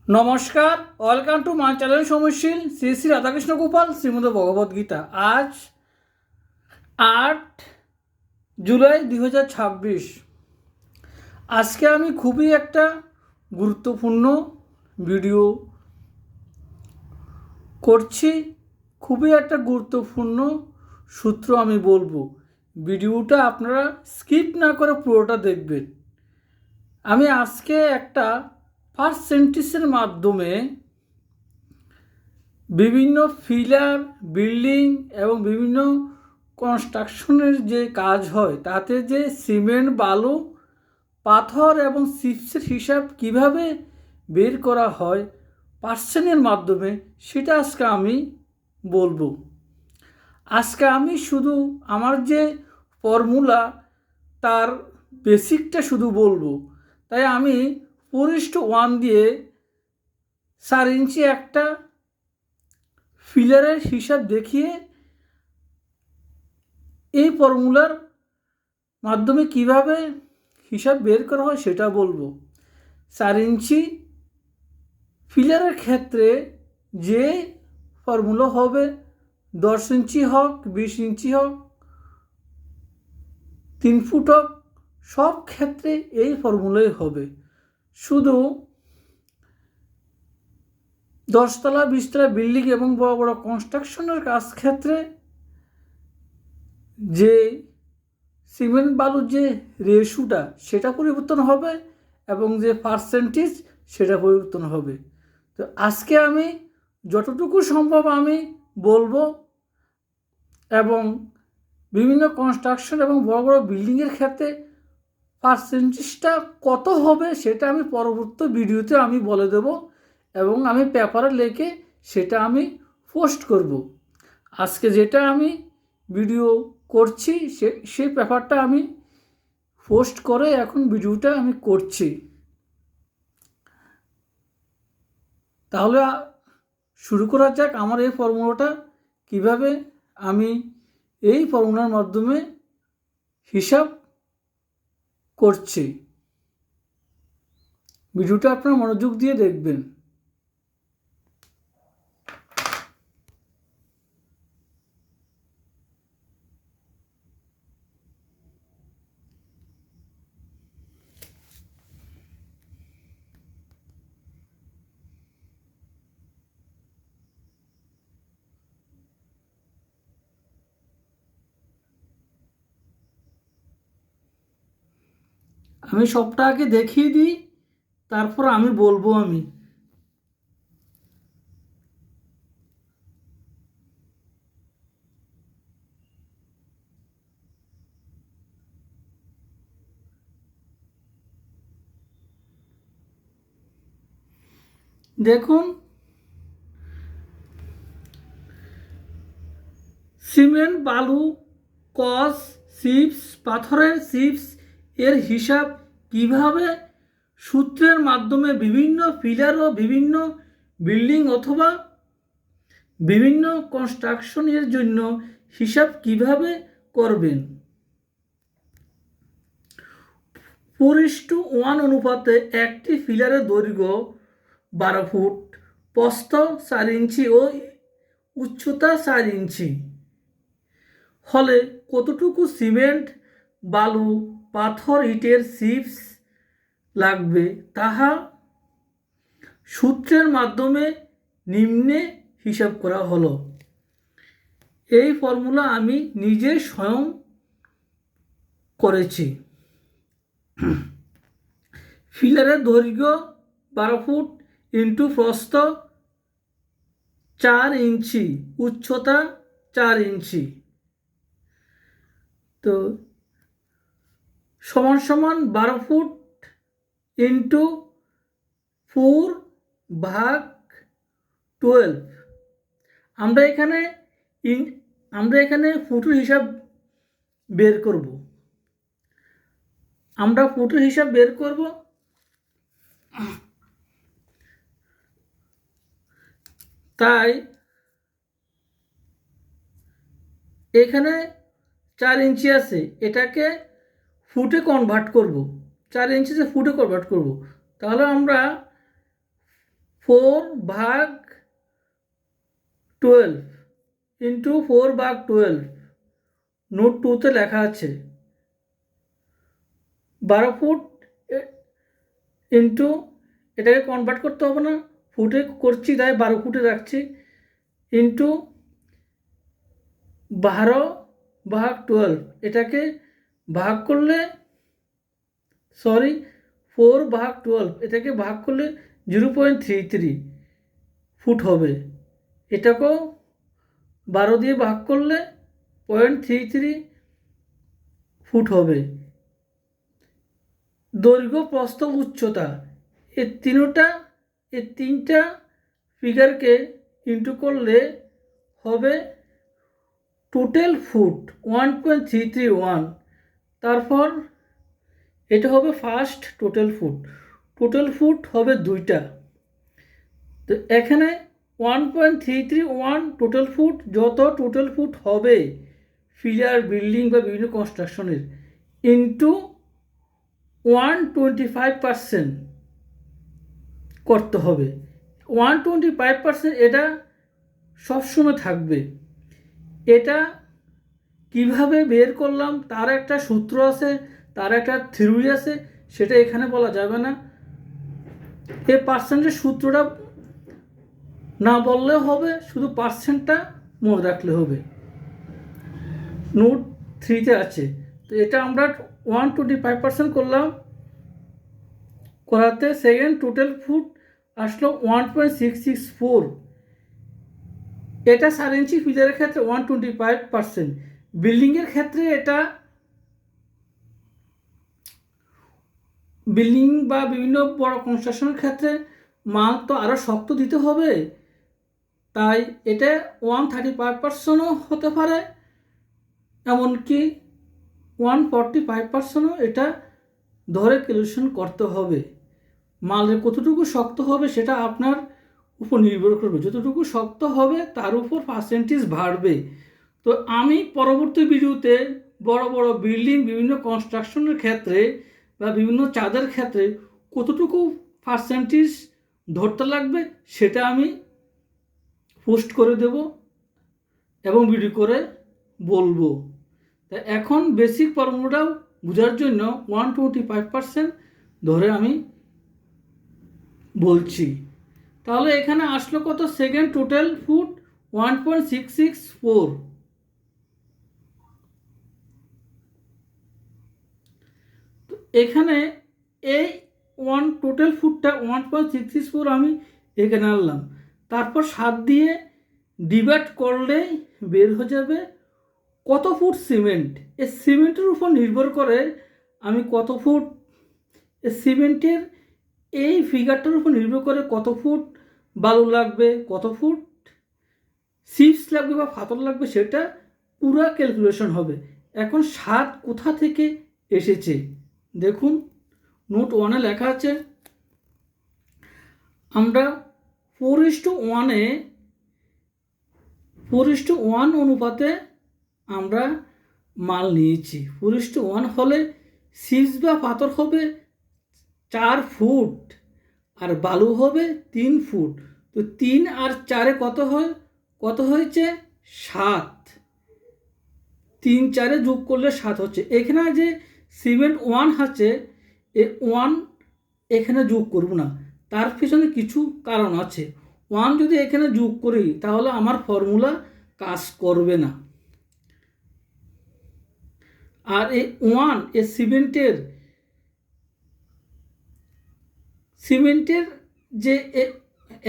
নমস্কার, welcome to my channel সমীশীল শ্রী শ্রী রাধাকৃষ্ণ গোপাল শ্রীমদ ভগবদ্গীতা। আজ 8 জুলাই 2026। আজকে আমি খুবই একটা গুরুত্বপূর্ণ ভিডিও করছি। খুবই একটা গুরুত্বপূর্ণ সূত্র আমি বলবো। ভিডিওটা আপনারা স্কিপ না করে পুরোটা দেখবেন। আমি আজকে একটা ফার্স্ট সেন্টেন্সের মাধ্যমে বিভিন্ন ফিলার, বিল্ডিং এবং বিভিন্ন কনস্ট্রাকশনের যে কাজ হয় তাতে যে সিমেন্ট, বালু, পাথর এবং চিপসের হিসাব কিভাবে বের করা হয় পার্সেন্টের মাধ্যমে, সেটা আজকে আমি বলবো। আজকে আমি শুধু আমার যে ফর্মুলা তার বেসিকটা শুধু বলবো। তাই আমি 4:1 দিয়ে 4 ইঞ্চি একটা ফিলারের হিসাব দেখিয়ে এই ফর্মুলার মাধ্যমে কিভাবে হিসাব বের করা হয় সেটা বলবো। 4 ইঞ্চি ফিলারের ক্ষেত্রে যে ফর্মুলা হবে, 10 ইঞ্চি হোক, 20 ইঞ্চি হোক, 3 ফুট হোক, সব ক্ষেত্রে এই ফর্মুলাই হবে। শুধু 10তলা 20তলা বিল্ডিং এবং বড় বড় কনস্ট্রাকশনের কাজ ক্ষেত্রে যে সিমেন্ট বালুর যে রেশুটা সেটা পরিবর্তন হবে এবং যে পার্সেন্টেজ সেটা পরিবর্তন হবে। তো আজকে আমি যতটুকু সম্ভব আমি বলবো, এবং বিভিন্ন কনস্ট্রাকশন এবং বড় বড় বিল্ডিংয়ের ক্ষেত্রে পার্সেন্টেজটা কত হবে সেটা আমি পরবর্তী ভিডিওতে আমি বলে দেব এবং আমি পেপারে লিখে সেটা আমি পোস্ট করব। আজকে যেটা আমি ভিডিও করছি সেই পেপারটা আমি পোস্ট করে এখন ভিডিওটা আমি করছি। তাহলে শুরু করা যাক আমার এই ফর্মুলাটা কিভাবে আমি এই ফর্মুলার মাধ্যমে হিসাব করছি। ভিডিওটা আপনারা মনোযোগ দিয়ে দেখবেন। আমি সবটা আগে দেখিয়ে দিই, তারপর আমি বলবো। আমি দেখুন, সিমেন্ট, বালু, কস, চিপস, পাথরের চিপস এর হিসাব কিভাবে সূত্রের মাধ্যমে বিভিন্ন পিলার ও বিভিন্ন বিল্ডিং অথবা বিভিন্ন কনস্ট্রাকশনের জন্য হিসাব কিভাবে করবেন। 4:1 অনুপাতে একটি পিলারের দৈর্ঘ্য 12 ফুট, প্রস্থ 4 ইঞ্চি ও উচ্চতা 4 ইঞ্চি হলে কতটুকু সিমেন্ট, বালু, পাথর, ইটের চিপস লাগবে তাহা সূত্রের মাধ্যমে নিম্নে হিসাব করা হলো। এই ফর্মুলা আমি নিজে স্বয়ং করেছি। ফিলারের দৈর্ঘ্য 12 ফুট ইন্টু প্রস্থ 4 ইঞ্চি, উচ্চতা 4 ইঞ্চি, তো সমান সমান 12 ফুট ইন্টু 4/12। আমরা এখানে ফুটের হিসাব বের করব। তাই এখানে 4 ইঞ্চি আছে, এটাকে ফুটে কনভার্ট করব। 4 ইঞ্চিতে ফুটে কনভার্ট করব। তাহলে আমরা 4/12 ইন্টু 4/12 নোট 2-তে লেখা আছে। 12 ফুট ইন্টু, এটাকে কনভার্ট করতে হবে না, ফুটে করছি তাই 12 ফুটে রাখছি, ইন্টু 12/12 এটাকে ভাগ করলে 4/12 এটাকে ভাগ করলে 0.33 ফুট হবে। এটাকেও 12 দিয়ে ভাগ করলে 0.33 ফুট হবে। দৈর্ঘ্য, প্রস্থ, উচ্চতা এই তিনটা ফিগারকে ইন্টু করলে হবে টোটাল ফুট 1.331। তারপর এটা হবে ফার্স্ট টোটাল ফুট হবে 2টা। তো এখানে 1.331 টোটাল ফুট, যত টোটাল ফুট হবে ফিলার, বিল্ডিং বা বিভিন্ন কনস্ট্রাকশনের, ইন্টু 125% করতে হবে। 125% এটা সবসময় থাকবে। এটা কিভাবে বের করলাম তার একটা সূত্র আছে, তার একটা থিওরি আছে, সেটা এখানে বলা যাবে না। এই পার্সেন্টের সূত্রটা না বললেও হবে, শুধু পার্সেন্টটা মনে রাখলে হবে। নোট 3-তে আছে। তো এটা আমরা 125% করলাম, করাতে সেকেন্ড টোটাল ফুট আসলো 1.664। এটা 4 ইঞ্চি ফিলারের ক্ষেত্রে 125%। বিল্ডিংয়ের ক্ষেত্রে এটা বিল্ডিং বা বিভিন্ন বড় কনস্ট্রাকশনের ক্ষেত্রে মাল তো আরও শক্ত দিতে হবে, তাই এটা 135%ও হতে পারে, এমনকি 145%ও এটা ধরে ক্যালকুলেশন করতে হবে। মালের কতটুকু শক্ত হবে সেটা আপনার উপর নির্ভর করবে, যতটুকু শক্ত হবে তার উপর পার্সেন্টেজ বাড়বে। তো আমি পরবর্তী ভিডিওতে বড় বড় বিল্ডিং, বিভিন্ন কনস্ট্রাকশনের ক্ষেত্রে বা বিভিন্ন চাঁদের ক্ষেত্রে কতটুকু পার্সেন্টেজ ধরতে লাগবে সেটা আমি পোস্ট করে দেব এবং ভিডিও করে বলবো। তা এখন বেসিক ফর্মুলাটাও বোঝার জন্য 125% ধরে আমি বলছি। তাহলে এখানে আসলো কত? Second total foot 1.664। তো এখানে এই টোটাল ফুটটা 1.664 আমি এখানে আনলাম, তারপর 7 দিয়ে ডিভাইড করলেই বের হয়ে যাবে কত ফুট সিমেন্ট। এই সিমেন্টের উপর নির্ভর করে আমি কত ফুট, সিমেন্টের এই ফিগারটার উপর নির্ভর করে কত ফুট বালু লাগবে, কত ফুট চিপস লাগবে বা পাথর লাগবে, সেটা পুরো ক্যালকুলেশন হবে। এখন 7 কোথা থেকে এসেছে দেখুন, নোট 1-এ লেখা আছে। আমরা 4:1 অনুপাতে আমরা মাল নিয়েছি। 4:1 হলে চিপস বা পাথর হবে 4 ফুট আর বালু হবে 3 ফুট। তো 3 আর 4-এ কত হয়েছে? 7। 3 4-এ যোগ করলে 7 হচ্ছে। এখানে যে সিমেন্ট 1 আছে, এ 1 এখানে যোগ করব না, তার পিছনে কিছু কারণ আছে। 1 যদি এখানে যোগ করি তাহলে আমার ফর্মুলা কাজ করবে না। আর এই 1 এ সিমেন্টের যে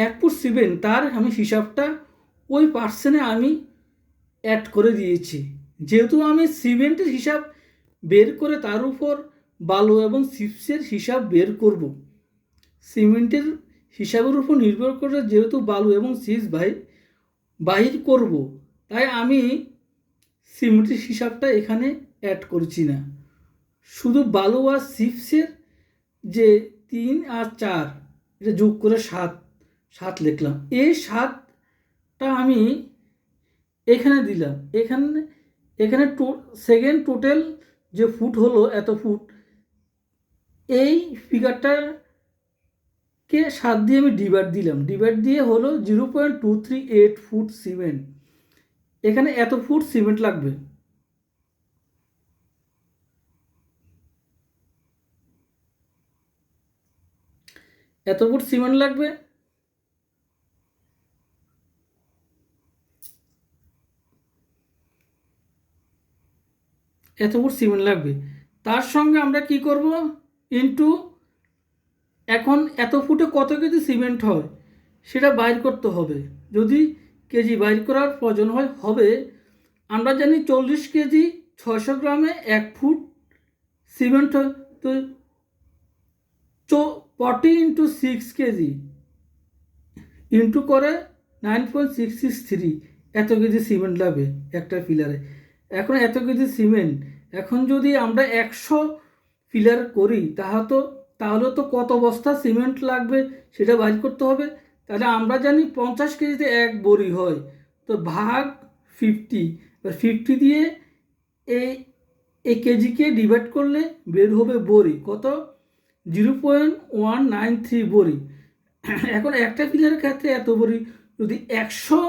1 ফুট সিমেন্ট, তার আমি হিসাবটা ওই পার্সেন্টে আমি অ্যাড করে দিয়েছি। যেহেতু আমি সিমেন্টের হিসাব বের করে তার উপর বালু এবং চিপসের হিসাব বের করব, সিমেন্টের হিসাবের উপর নির্ভর করে যেহেতু বালু এবং চিপস বাহির করব, তাই আমি সিমেন্টের হিসাবটা এখানে অ্যাড করছি না। শুধু বালু আর চিপসের যে 3 আর 4 এটা যোগ করে 7 লিখলাম। এই 7টা আমি এখানে দিলাম। এখানে সেকেন্ড টোটাল যে ফুট হলো এত ফুট, এই ফিগারটা কে 7 দিয়ে আমি ডিভাইড দিলাম, ডিভাইড দিয়ে হলো 0.238 ফুট সিমেন্ট। এখানে এত ফুট সিমেন্ট লাগবে। এত ফুট সিমেন্ট লাগবে। এত ফুট সিমেন্ট লাগবে। তার সঙ্গে আমরা কি করব, ইনটু, এখন এত ফুটে কত কেজি সিমেন্ট হয় সেটা বাইর করতে হবে। যদি কেজি বাইর করার প্রয়োজন হবে, আমরা জানি 40 কেজি 600 গ্রামে 1 ফুট সিমেন্ট হয়। তো 40 ইন্টু 6 কেজি ইন্টু করে 9.663 এত কেজি সিমেন্ট লাগবে একটা পিলারে। এখন এত কেজি সিমেন্ট, এখন যদি আমরা 100 পিলার করি তাহলে তো কত বস্তা সিমেন্ট লাগবে সেটা বাইর করতে হবে। তাহলে আমরা জানি 50 কেজিতে 1 বড়ি হয়, তো ভাগ 50, 50 দিয়ে এই কেজিকে ডিভাইড করলে বের হবে বড়ি কত, 0.193 বড়ি। এখন একটা পিলারের ক্ষেত্রে এত বড়ি, যদি 100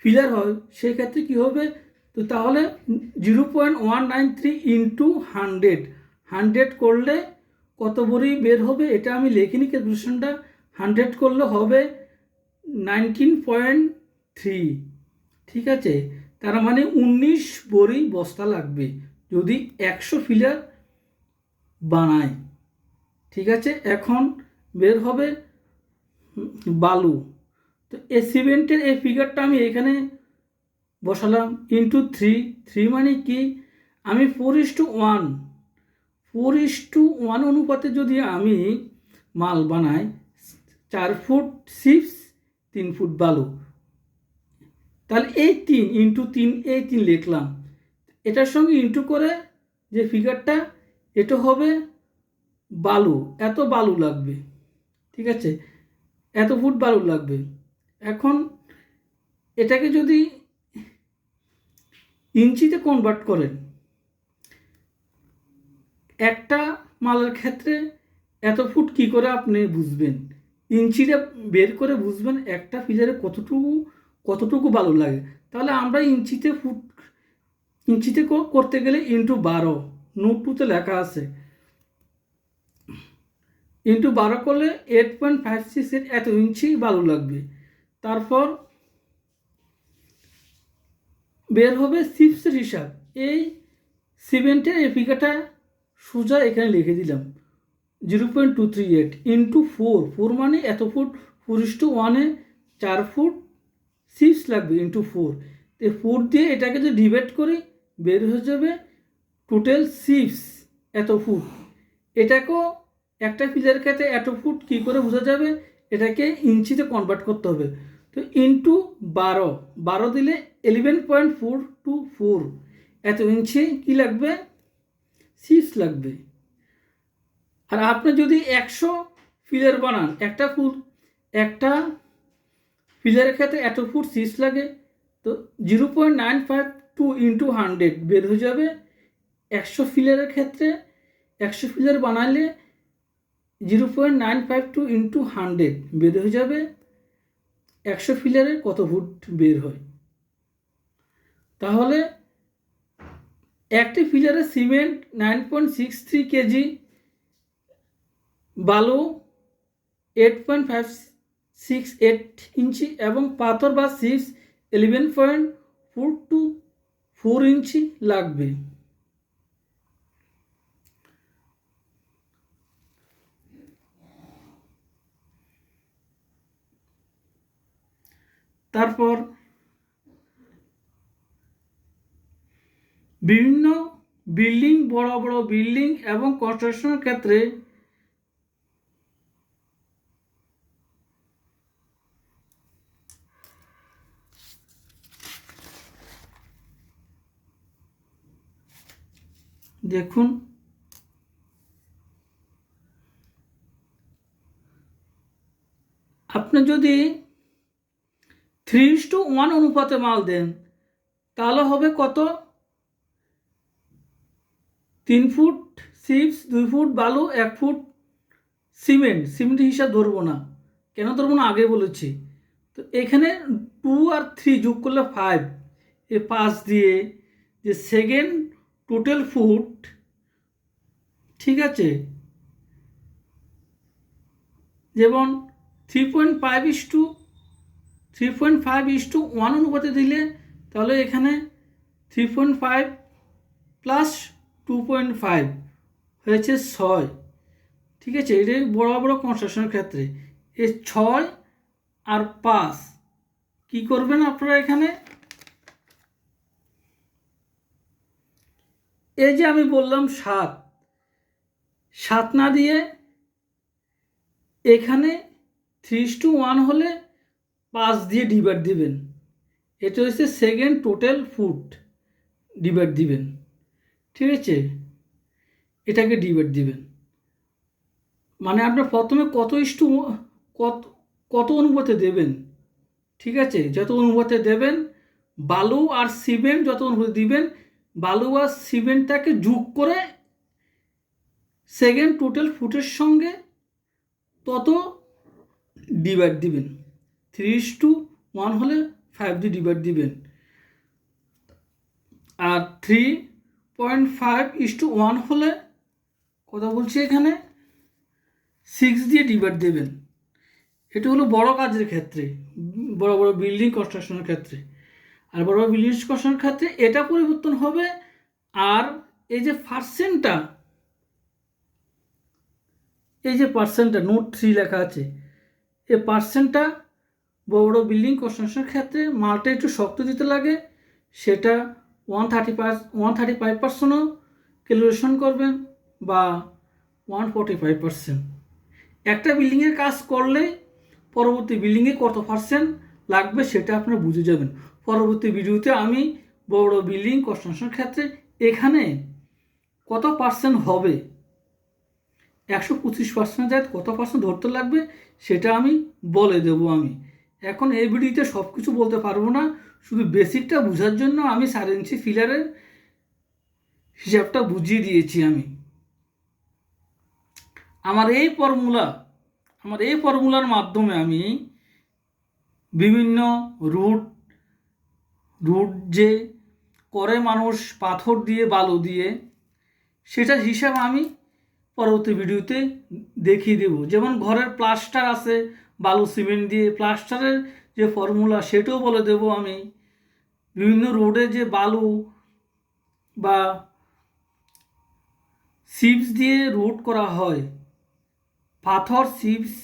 পিলার হয় সেক্ষেত্রে কী হবে, তো তাহলে 0.193 ইন্টু 100 করলে কত বড়ি বের হবে, এটা আমি লিখিনি ক্যালকুলেশনটা। 100 করলে হবে 19.3, ঠিক আছে। তার মানে 19 বড়ি বস্তা লাগবে যদি 100 পিলার বানায়, ঠিক আছে। এখন বের হবে বালু। তো এই সিমেন্টের এই ফিগারটা আমি এখানে বসালাম, ইন্টু 3 মানে কি, আমি 4:1 অনুপাতে যদি আমি মাল বানাই, 4 ফুট চিপস 3 ফুট বালু, তাহলে এই 3 ইন্টু 3 এই 3 লিখলাম। এটার সঙ্গে ইন্টু করে যে ফিগারটা, এটা হবে বালু, এত বালু লাগবে, ঠিক আছে, এত ফুট বালু লাগবে। এখন এটাকে যদি ইঞ্চিতে কনভার্ট করেন, একটা মালের ক্ষেত্রে এত ফুট কি করে আপনি বুঝবেন, ইঞ্চিটা বের করে বুঝবেন একটা পিলারে কতটুকু বালু লাগে। তাহলে আমরা ইঞ্চিতে করতে গেলে ইন্টু 12, নোট 2-তে লেখা আছে, ইন্টু 12 করলে 8.56 এত ইঞ্চি বালু লাগবে। তারপর বের হবে চিপসের হিসাব। এই সিমেন্টের এই ফিগারটা সোজা এখানে লিখে দিলাম, 0.238 ইন্টু 4 মানে এত ফুট, 4:1 4 ফুট চিপস লাগবে ইন্টু 4। তো 4 দিয়ে এটাকে যদি ডিভাইড করি বের হয়ে যাবে টোটাল চিপস এত ফুট। এটাকেও একটা পিলারের ক্ষেত্রে এত ফুট কী করে বোঝা যাবে, এটাকে ইঞ্চিতে কনভার্ট করতে হবে। তো ইন্টু 12 দিলে 11.424 এত ইঞ্চি কি লাগবে, চিপস লাগবে। আর আপনি যদি 100 পিলার বানান, একটা পিলারের ক্ষেত্রে এত ফুট চিপস লাগে, তো 0.952 ইন্টু 100 বের হয়ে যাবে 100 পিলারের ক্ষেত্রে। 100 পিলার বানালে 0.952 ইন্টু 100 বের হয়ে যাবে 100 পিলারে কত ফুট বের হয়। তাহলে একটি পিলারে সিমেন্ট 9.63 কেজি, বালু 8.568 ইঞ্চি এবং পাথর বা চিপস 11.424 ইঞ্চি লাগবে। তারপর বিভিন্ন বিল্ডিং, বড় বড় বিল্ডিং এবং কনস্ট্রাকশনের ক্ষেত্রে দেখুন, আপনি যদি 3:1 অনুপাতে মাল দেন তাহলে হবে কত, 3 ফুট চিপস, 2 ফুট বালু, 1 ফুট সিমেন্টের হিসাব ধরবো না। কেন ধরবো না আগে বলেছি। তো এখানে 2 আর 3 যোগ করলে 5, এ 5 দিয়ে যে সেকেন্ড টোটাল ফুট, ঠিক আছে, যেমন 3.5:1 অনুপাতে দিলে তাহলে এখানে 3.5 প্লাস 2.5 হয়েছে 6, ঠিক আছে। এটা বড় বড় কনস্ট্রাকশনের ক্ষেত্রে এই 6 আর 5 কি করবেন আপনারা এখানে, এই যে আমি বললাম 7 না দিয়ে এখানে 3:1 হলে 5 দিয়ে ডিভাইড দিবেন। এটা হচ্ছে সেকেন্ড টোটাল ফুট, ডিভাইড দিবেন, ঠিক আছে। এটাকে ডিভাইড দিবেন, মানে আপনার প্রথমে কত অনুপাতে দেবেন, ঠিক আছে। যত অনুপাতে দেবেন, বালু আর সিমেন্ট যত অনুপাতে দিবেন, বালু আর সিমেন্টটাকে যোগ করে সেকেন্ড টোটাল ফুটের সঙ্গে তত ডিভাইড দিবেন। 3:1 হলে 5 দিয়ে ডিভাইড দিবেন, আর 3.5:1 হলে কথা বলছি এখানে 6 দিয়ে ডিভাইড দেবেন। এটা হলো বড় কাজের ক্ষেত্রে, বড় বড় বিল্ডিং কনস্ট্রাকশনের ক্ষেত্রে। আর বড় বড় বিল্ডিং কনস্ট্রাকশনের ক্ষেত্রে এটা পরিবর্তন হবে। আর এই যে পার্সেন্টটা নোট 3 লেখা আছে, এই পার্সেন্টটা বড় বড় বিল্ডিং কনস্ট্রাকশনের ক্ষেত্রে মালটা একটু শক্ত দিতে লাগে, সেটা 135% ক্যালকুলেশন করবেন বা 145%। একটা বিল্ডিংয়ের কাজ করলে পরবর্তী বিল্ডিংয়ে কত পার্সেন্ট লাগবে সেটা আপনারা বুঝে যাবেন। পরবর্তী ভিডিওতে আমি বড় বড় বিল্ডিং কনস্ট্রাকশনের ক্ষেত্রে এখানে কত পার্সেন্ট হবে, 125% যায় কত পার্সেন্ট ধরতে লাগবে সেটা আমি বলে দেবো। আমি এখন এই ভিডিওতে সব কিছু বলতে পারবো না, শুধু বেসিকটা বোঝার জন্য আমি 4 ইঞ্চি ফিলারের হিসাবটা বুঝিয়ে দিয়েছি। আমি আমার এই ফর্মুলার মাধ্যমে আমি বিভিন্ন রুট যে করে মানুষ পাথর দিয়ে বালু দিয়ে, সেটার হিসাব আমি পরবর্তী ভিডিওতে দেখিয়ে দেব। যেমন ঘরের প্লাস্টার আছে বালু সিমেন্ট দিয়ে, প্লাস্টারের যে ফর্মুলা সেটাও বলে দেব আমি। বিভিন্ন রোডে যে বালু বা চিপস দিয়ে রুট করা হয়, পাথর চিপস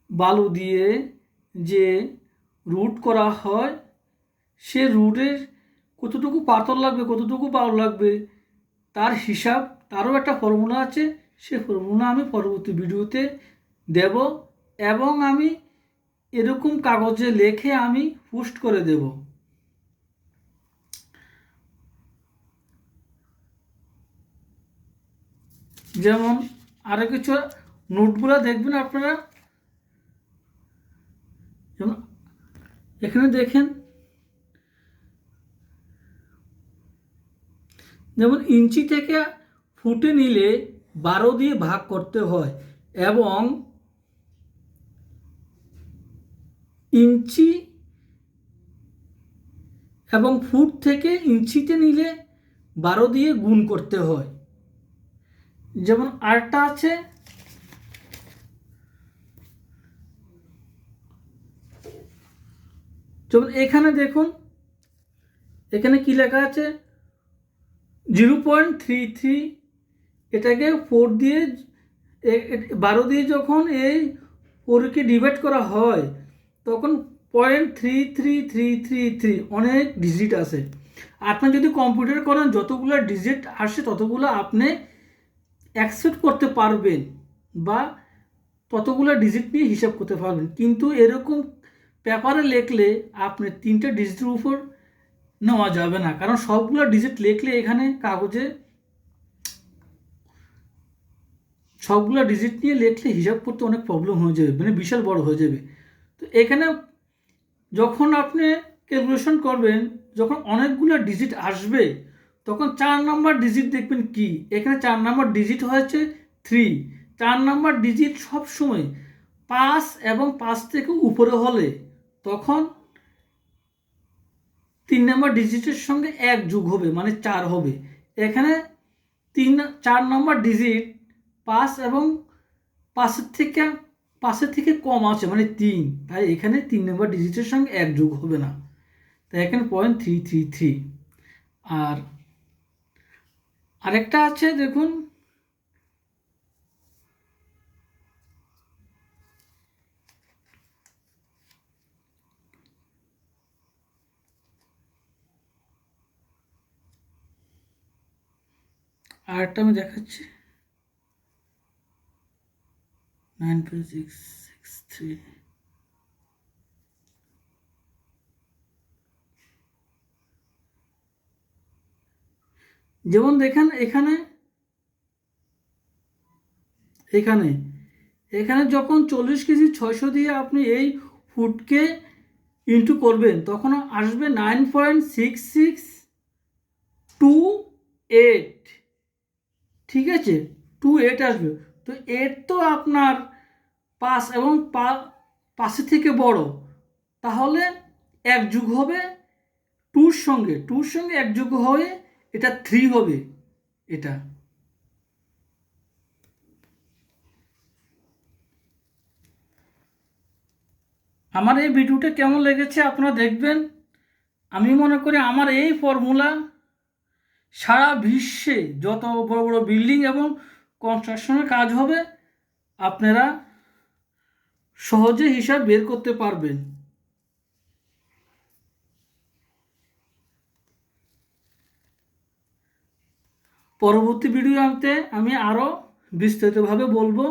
বালু দিয়ে যে রুট করা হয়, সে রুটের কতটুকু পাথর লাগবে কতটুকু বালু লাগবে তার হিসাব, তারও একটা ফর্মুলা আছে। সে ফর্মুলা আমি পরবর্তী ভিডিওতে দেব এবং আমি এরকম কাগজে লিখে আমি পোস্ট করে দেব। যেমন আরও কিছু নোটগুলো দেখবেন আপনারা, যেমন এখানে দেখেন, যেমন ইঞ্চি থেকে ফুটে নিলে 12 দিয়ে ভাগ করতে হয় এবং ইঞ্চি এবং ফুট থেকে ইঞ্চিতে নিলে 12 দিয়ে গুণ করতে হয়। যেমন আরেকটা আছে, যেমন এখানে দেখুন, এখানে কি লেখা আছে 0.33, এটাকে 4 দিয়ে 12 দিয়ে যখন এই 4কে ডিভাইড করা হয় তখন 0.33333 অনেক ডিজিট আছে। আপনি যদি কম্পিউটার করেন যতগুলো ডিজিট আসে ততগুলো আপনি অ্যাকসেপ্ট করতে পারবেন বা ততগুলো ডিজিট নিয়ে হিসাব করতে পারবেন। কিন্তু এরকম পেপারে লিখলে আপনি 3টে ডিজিটের উপর নেওয়া যাবে না, কারণ সবগুলো ডিজিট লিখলে এখানে কাগজে সবগুলো ডিজিট নিয়ে লিখলে হিসাব করতে অনেক প্রবলেম হয়ে যাবে, মানে বিশাল বড় হয়ে যাবে। তো এখানে যখন আপনি ক্যালকুলেশন করবেন, যখন অনেকগুলো ডিজিট আসবে তখন 4 নম্বর ডিজিট দেখবেন কি, এখানে 4 নম্বর ডিজিট হয়েছে 3, 4 নম্বর ডিজিট সবসময় 5 এবং 5 থেকে উপরে হলে তখন 3 নম্বর ডিজিটের সঙ্গে 1 যোগ হবে, মানে 4 হবে। এখানে 4 নম্বর ডিজিট 5 এবং 5 থেকে কম আছে, মানে 3, তাই এখানে 3 নম্বর ডিজিটের সঙ্গে 1 যোগ হবে না, তাই এখানে 0.333। আর আরেকটা আছে দেখুন, আরেকটা আমি দেখাচ্ছি, 9.663। যেমন দেখেন এখানে এখানে এখানে যখন 40 কেজি 600 দিয়ে আপনি এই ফুটকে ইনটু করবেন তখন আসবে 9.6628, ঠিক আছে, 28 আসবে। তো এর তো আপনার 5 এবং 5 থেকে বড়, তাহলে 1 যোগ হবে 2 সঙ্গে 1 যোগ হয়ে এটা 3 হবে। এটা আমার এই ভিডিওটা কেমন লেগেছে আপনারা দেখবেন। আমি মনে করি আমার এই ফর্মুলা সারা বিশ্বে যত বড় বড় বিল্ডিং এবং কনস্ট্রাকশনের কাজ হবে আপনারা সহজে হিসাব বের করতে পারবেন। পরবর্তী ভিডিওতে আমি আরও বিস্তারিতভাবে বলবো।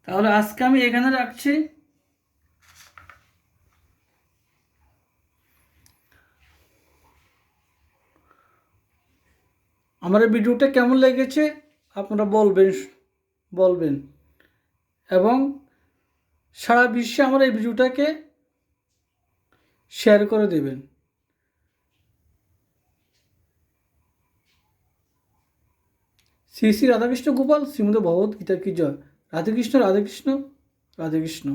তাহলে আজকে আমি এখানে রাখছি। আমার এই ভিডিওটা কেমন লেগেছে আপনারা বলবেন এবং সারা বিশ্বে আমার এই ভিডিওটাকে শেয়ার করে দেবেন। শ্রী শ্রী রাধাকৃষ্ণ গোপাল শ্রীমদ ভগবত গীতা কি জয়। রাধে কৃষ্ণ রাধে কৃষ্ণ রাধে কৃষ্ণ।